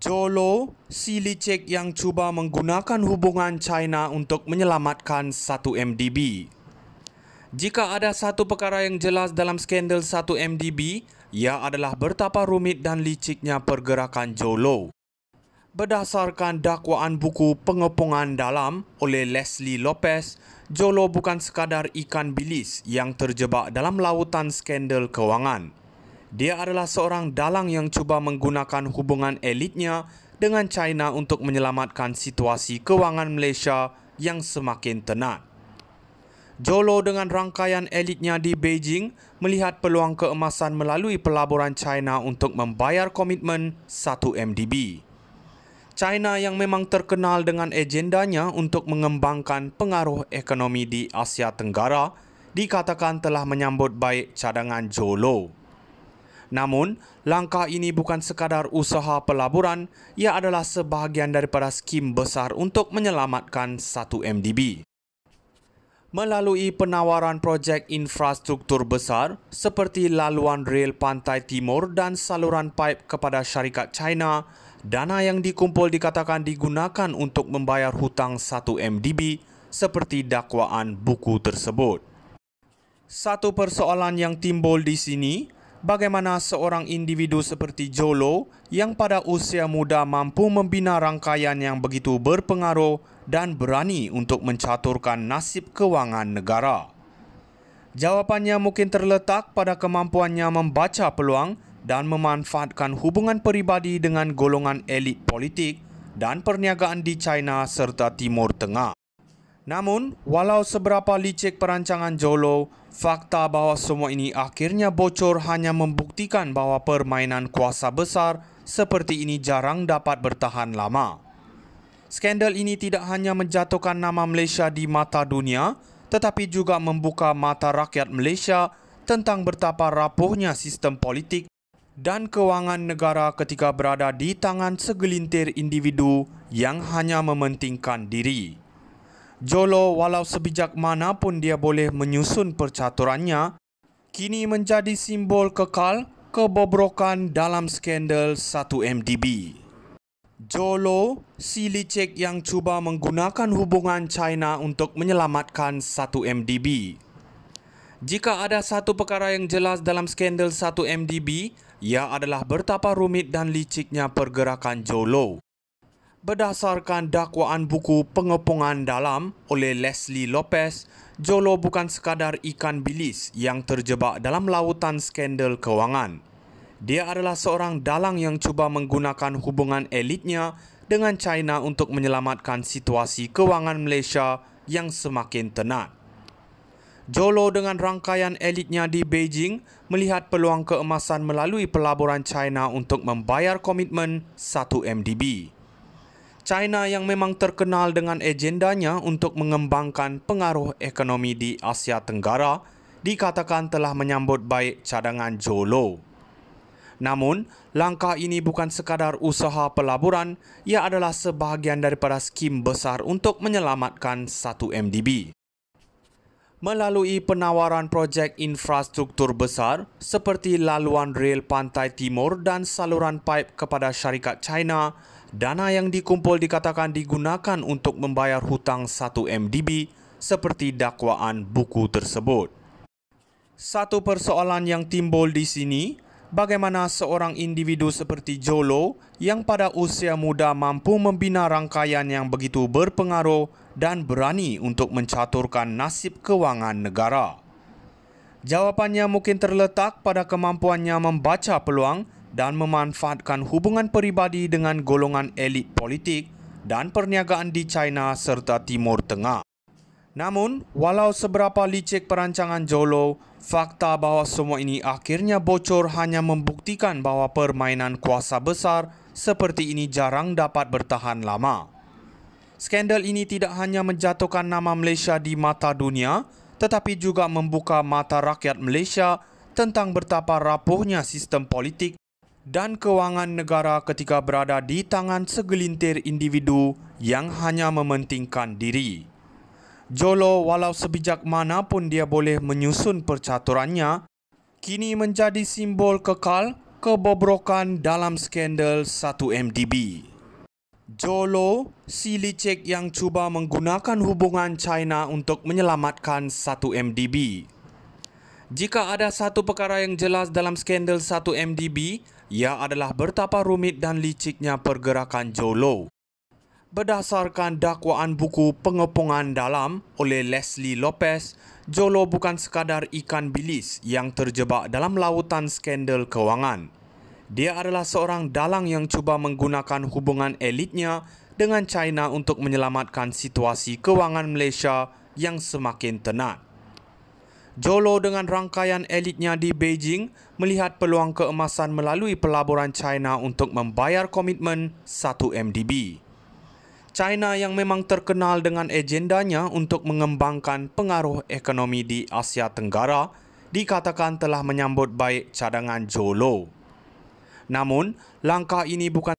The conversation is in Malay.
Jolo, si licik yang cuba menggunakan hubungan China untuk menyelamatkan 1MDB. Jika ada satu perkara yang jelas dalam skandal 1MDB, ia adalah betapa rumit dan liciknya pergerakan Jolo. Berdasarkan dakwaan buku Pengepungan Dalam oleh Leslie Lopez, Jolo bukan sekadar ikan bilis yang terjebak dalam lautan skandal kewangan. Dia adalah seorang dalang yang cuba menggunakan hubungan elitnya dengan China untuk menyelamatkan situasi kewangan Malaysia yang semakin tenat. Jolo dengan rangkaian elitnya di Beijing melihat peluang keemasan melalui pelaburan China untuk membayar komitmen 1MDB. China yang memang terkenal dengan agendanya untuk mengembangkan pengaruh ekonomi di Asia Tenggara dikatakan telah menyambut baik cadangan Jolo. Namun, langkah ini bukan sekadar usaha pelaburan, ia adalah sebahagian daripada skim besar untuk menyelamatkan 1MDB. Melalui penawaran projek infrastruktur besar seperti laluan rel pantai timur dan saluran paip kepada syarikat China, dana yang dikumpul dikatakan digunakan untuk membayar hutang 1MDB seperti dakwaan buku tersebut. Satu persoalan yang timbul di sini, bagaimana seorang individu seperti Jolo yang pada usia muda mampu membina rangkaian yang begitu berpengaruh dan berani untuk mencaturkan nasib kewangan negara? Jawapannya mungkin terletak pada kemampuannya membaca peluang dan memanfaatkan hubungan peribadi dengan golongan elit politik dan perniagaan di China serta Timur Tengah. Namun, walau seberapa licik perancangan Jolo, fakta bahawa semua ini akhirnya bocor hanya membuktikan bahawa permainan kuasa besar seperti ini jarang dapat bertahan lama. Skandal ini tidak hanya menjatuhkan nama Malaysia di mata dunia, tetapi juga membuka mata rakyat Malaysia tentang betapa rapuhnya sistem politik dan kewangan negara ketika berada di tangan segelintir individu yang hanya mementingkan diri. Jolo, walau sebijak manapun dia boleh menyusun percaturannya, kini menjadi simbol kekal kebobrokan dalam skandal 1MDB. Jolo, si licik yang cuba menggunakan hubungan China untuk menyelamatkan 1MDB. Jika ada satu perkara yang jelas dalam skandal 1MDB, ia adalah betapa rumit dan liciknya pergerakan Jolo. Berdasarkan dakwaan buku Pengepungan Dalam oleh Leslie Lopez, Jolo bukan sekadar ikan bilis yang terjebak dalam lautan skandal kewangan. Dia adalah seorang dalang yang cuba menggunakan hubungan elitnya dengan China untuk menyelamatkan situasi kewangan Malaysia yang semakin tenat. Jolo dengan rangkaian elitnya di Beijing melihat peluang keemasan melalui pelaburan China untuk membayar komitmen 1MDB. China yang memang terkenal dengan agendanya untuk mengembangkan pengaruh ekonomi di Asia Tenggara dikatakan telah menyambut baik cadangan Jolo. Namun, langkah ini bukan sekadar usaha pelaburan, ia adalah sebahagian daripada skim besar untuk menyelamatkan 1MDB. Melalui penawaran projek infrastruktur besar seperti laluan rel pantai timur dan saluran paip kepada syarikat China, dana yang dikumpul dikatakan digunakan untuk membayar hutang 1MDB seperti dakwaan buku tersebut. Satu persoalan yang timbul di sini, bagaimana seorang individu seperti Jolo yang pada usia muda mampu membina rangkaian yang begitu berpengaruh dan berani untuk mencaturkan nasib kewangan negara? Jawapannya mungkin terletak pada kemampuannya membaca peluang dan memanfaatkan hubungan peribadi dengan golongan elit politik dan perniagaan di China serta Timur Tengah. Namun, walau seberapa licik perancangan Jolo, fakta bahawa semua ini akhirnya bocor hanya membuktikan bahawa permainan kuasa besar seperti ini jarang dapat bertahan lama. Skandal ini tidak hanya menjatuhkan nama Malaysia di mata dunia, tetapi juga membuka mata rakyat Malaysia tentang betapa rapuhnya sistem politik dan kewangan negara ketika berada di tangan segelintir individu yang hanya mementingkan diri. Jolo, walau sebijak manapun dia boleh menyusun percaturannya, kini menjadi simbol kekal Kebobrokan dalam skandal 1MDB. Zhou Luo, si licik yang cuba menggunakan hubungan China untuk menyelamatkan 1MDB. Jika ada satu perkara yang jelas dalam skandal 1MDB, ia adalah betapa rumit dan liciknya pergerakan Zhou Luo. Berdasarkan dakwaan buku Pengepungan Dalam oleh Leslie Lopez, Zhou Luo bukan sekadar ikan bilis yang terjebak dalam lautan skandal kewangan. Dia adalah seorang dalang yang cuba menggunakan hubungan elitnya dengan China untuk menyelamatkan situasi kewangan Malaysia yang semakin tenat. Zhou Luo dengan rangkaian elitnya di Beijing melihat peluang keemasan melalui pelaburan China untuk membayar komitmen 1MDB. China yang memang terkenal dengan agendanya untuk mengembangkan pengaruh ekonomi di Asia Tenggara dikatakan telah menyambut baik cadangan Zhou Luo. Namun, langkah ini bukan